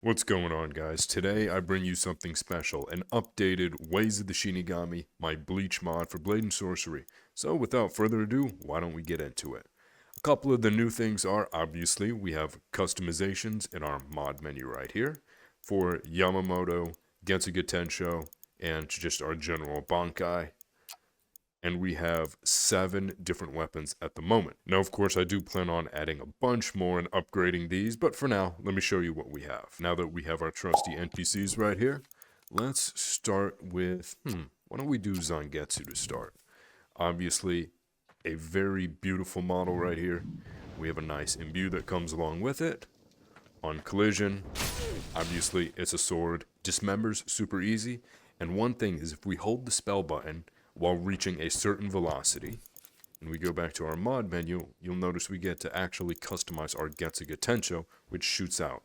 What's going on, guys? Today I bring you something special, an updated Ways of the Shinigami, my Bleach mod for Blade and Sorcery. So without further ado, why don't we get into it? A couple of the new things are, obviously, we have customizations in our mod menu right here for Yamamoto, Getsuga Tensho, and just our general Bankai. And we have 7 different weapons at the moment. Now, of course, I do plan on adding a bunch more and upgrading these, but for now, let me show you what we have. Now that we have our trusty NPCs right here, let's start with, why don't we do Zangetsu to start? Obviously, a very beautiful model right here. We have a nice imbue that comes along with it. On collision, obviously, it's a sword. Dismembers super easy. And one thing is, if we hold the spell button while reaching a certain velocity, and we go back to our mod menu, you'll notice we get to actually customize our Getsuga Tensho, which shoots out.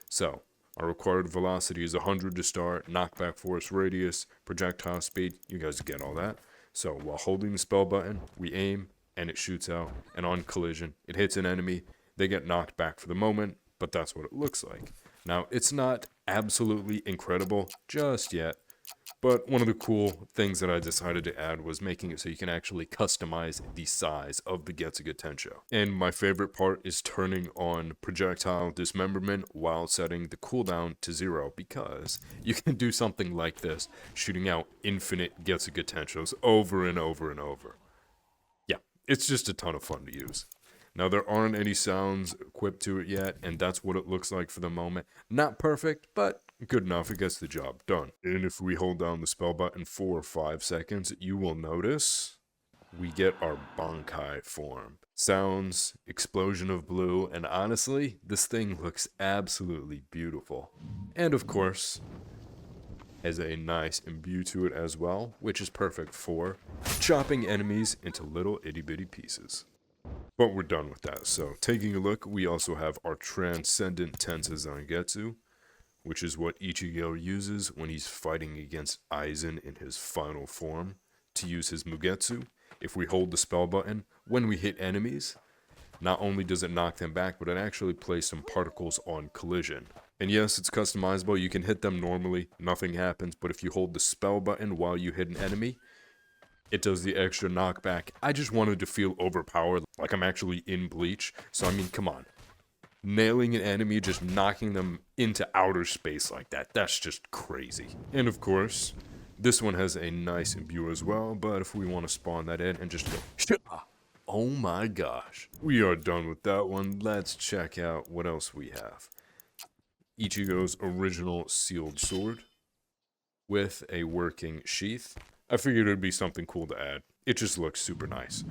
So, our required velocity is 100 to start, knockback force radius, projectile speed, you guys get all that. So, while holding the spell button, we aim, and it shoots out, and on collision, it hits an enemy, they get knocked back for the moment, but that's what it looks like. Now, it's not absolutely incredible just yet, but one of the cool things that I decided to add was making it so you can actually customize the size of the Getsuga Tensho. And my favorite part is turning on projectile dismemberment while setting the cooldown to 0, because you can do something like this, shooting out infinite Getsuga Tenshos over and over and over. Yeah, it's just a ton of fun to use. Now, there aren't any sounds equipped to it yet, and that's what it looks like for the moment. Not perfect, but good enough. It gets the job done. And if we hold down the spell button for 5 seconds, you will notice we get our Bankai form. Sounds, explosion of blue, and honestly, this thing looks absolutely beautiful. And of course, has a nice imbue to it as well, which is perfect for chopping enemies into little itty-bitty pieces. But we're done with that. So, taking a look, we also have our Transcendent Tensa Zangetsu, which is what Ichigo uses when he's fighting against Aizen in his final form to use his Mugetsu. If we hold the spell button, when we hit enemies, not only does it knock them back, but it actually plays some particles on collision. And yes, it's customizable. You can hit them normally, nothing happens, but if you hold the spell button while you hit an enemy, it does the extra knockback. I just wanted to feel overpowered, like I'm actually in Bleach. So, I mean, come on. Nailing an enemy, just knocking them into outer space like that, that's just crazy. And of course, this one has a nice imbue as well, but if we want to spawn that in and just go, oh my gosh. We are done with that one. Let's check out what else we have. Ichigo's original sealed sword with a working sheath. I figured it would be something cool to add. It just looks super nice.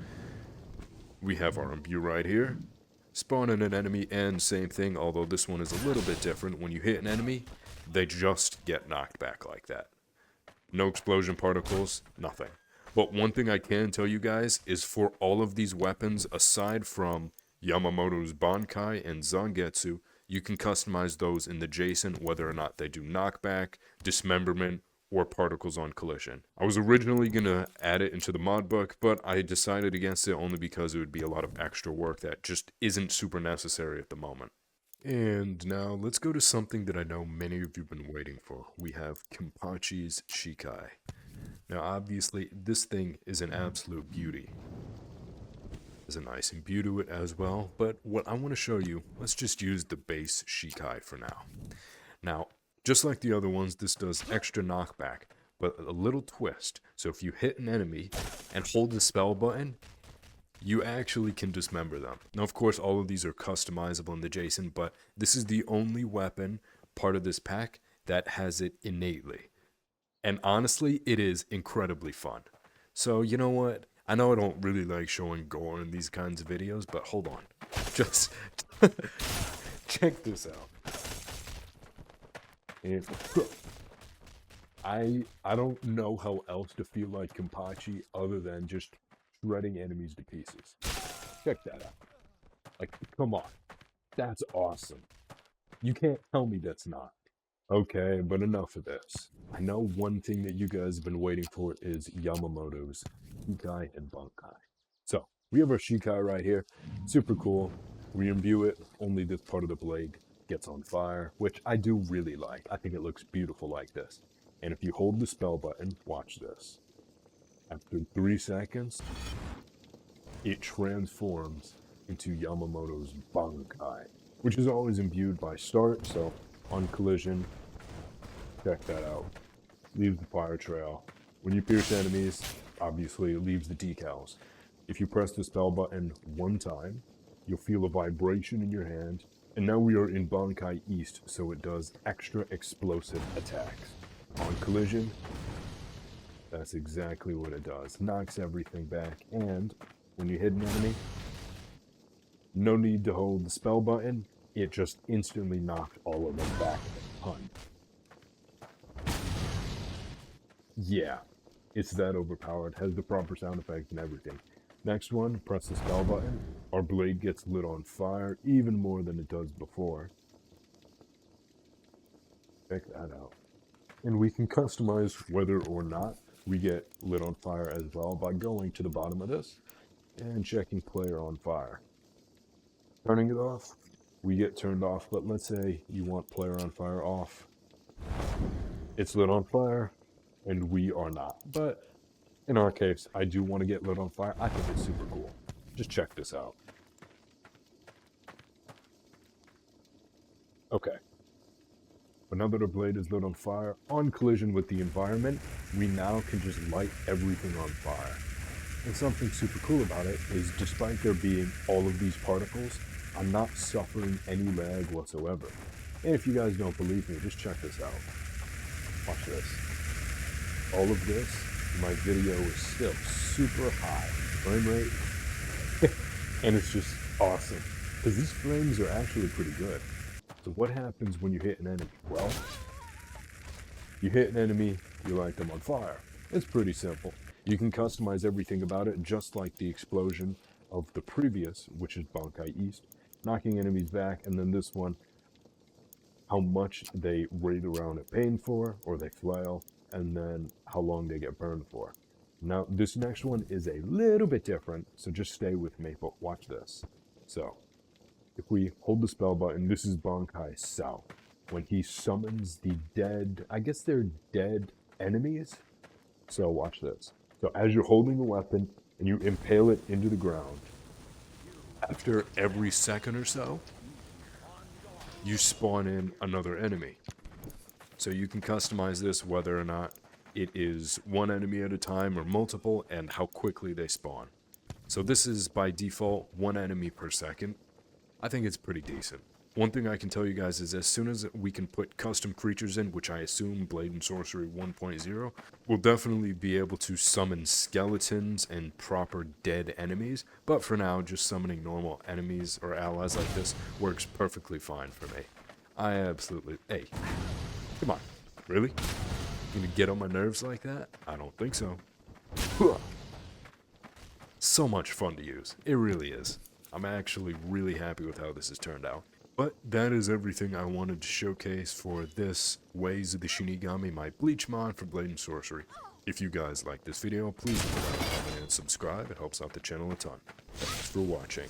We have our imbue right here. Spawning an enemy, and same thing, although this one is a little bit different. When you hit an enemy, they just get knocked back like that. No explosion particles, nothing. But one thing I can tell you guys is for all of these weapons, aside from Yamamoto's Bankai and Zangetsu, you can customize those in the adjacent, whether or not they do knockback, dismemberment, or particles on collision. I was originally going to add it into the mod book, but I decided against it only because it would be a lot of extra work that just isn't super necessary at the moment. And now let's go to something that I know many of you have been waiting for. We have Kenpachi's Shikai. Now obviously this thing is an absolute beauty. There's a nice imbue to it as well, but what I want to show you, let's just use the base Shikai for now. Now, just like the other ones, this does extra knockback, but a little twist. So if you hit an enemy and hold the spell button, you actually can dismember them. Now, of course, all of these are customizable in the adjacent, but this is the only weapon part of this pack that has it innately. And honestly, it is incredibly fun. So, you know what? I know I don't really like showing gore in these kinds of videos, but hold on. Just check this out. And I don't know how else to feel like Kenpachi other than just shredding enemies to pieces. Check that out. Like, come on. That's awesome. You can't tell me that's not. Okay, but enough of this. I know one thing that you guys have been waiting for is Yamamoto's Shikai and Bankai. So, we have our Shikai right here. Super cool. We imbue it, only this part of the blade. gets on fire, which I do really like. I think it looks beautiful like this. And if you hold the spell button, watch this. After 3 seconds, it transforms into Yamamoto's Bankai, which is always imbued by start, so on collision, check that out. Leaves the fire trail. When you pierce enemies, obviously it leaves the decals. If you press the spell button 1 time, you'll feel a vibration in your hand, and now we are in Bankai East, so it does extra explosive attacks. On collision, that's exactly what it does. Knocks everything back, and when you hit an enemy, no need to hold the spell button. It just instantly knocked all of them back a ton. Yeah, it's that overpowered. Has the proper sound effects and everything. Next one, press the spell button. Our blade gets lit on fire even more than it does before. Check that out. And we can customize whether or not we get lit on fire as well by going to the bottom of this and checking player on fire. Turning it off, we get turned off, but let's say you want player on fire off. It's lit on fire, and we are not. But in our case, I do want to get lit on fire. I think it's super cool. Just check this out. Okay. But now that our blade is lit on fire, on collision with the environment, we now can just light everything on fire. And something super cool about it is, despite there being all of these particles, I'm not suffering any lag whatsoever. And if you guys don't believe me, just check this out. Watch this. All of this, my video is still super high frame rate. And it's just awesome. Because these frames are actually pretty good. So what happens when you hit an enemy? Well, you hit an enemy, you light them on fire. It's pretty simple. You can customize everything about it, just like the explosion of the previous, which is Bankai East, knocking enemies back, and then this one, how much they raid around at pain for, or they flail, and then how long they get burned for. Now, this next one is a little bit different, so just stay with me, but watch this. So, if we hold the spell button, this is Bankai Sao. When he summons the dead, I guess they're dead enemies. So watch this. So as you're holding the weapon and you impale it into the ground, after every second or so, you spawn in another enemy. So you can customize this whether or not it is one enemy at a time or multiple, and how quickly they spawn. So this is by default 1 enemy per second. I think it's pretty decent. One thing I can tell you guys is, as soon as we can put custom creatures in, which I assume Blade and Sorcery 1.0, we'll definitely be able to summon skeletons and proper dead enemies, but for now, just summoning normal enemies or allies like this works perfectly fine for me. I absolutely... Hey, come on, really? You gonna get on my nerves like that? I don't think so. So much fun to use, it really is. I'm actually really happy with how this has turned out. But that is everything I wanted to showcase for this Ways of the Shinigami, my Bleach mod for Blade and Sorcery. If you guys like this video, please leave a like, comment, and subscribe. It helps out the channel a ton. Thanks for watching.